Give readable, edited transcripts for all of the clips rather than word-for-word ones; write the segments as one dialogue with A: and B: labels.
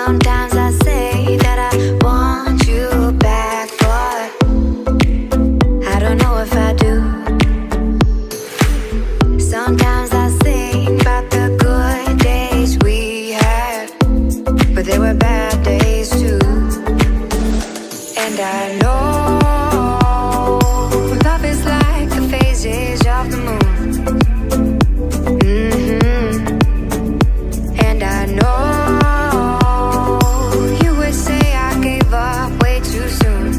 A: Sometimes I say that I want you back, but I don't know if I do. Sometimes I think about the good days we had, but there were bad days too. And I know love is like the phases of the moon. And I know you would say I gave up way too soon.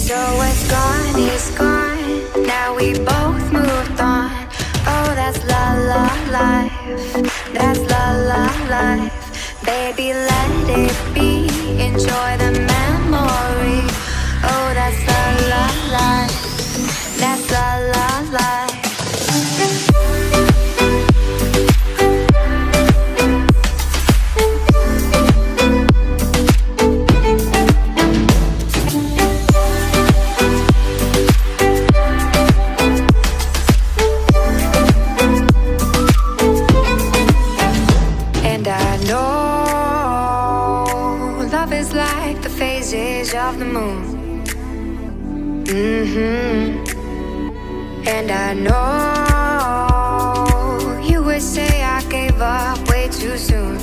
A: So it's gone, it's gone. Now we both moved on. Oh, that's la la life. That's la la life. Baby, let it be. Enjoy the memory. Oh, that's la la life. That's la la life. And I know love is like the phases of the moon. And I know you would say I gave up way too soon.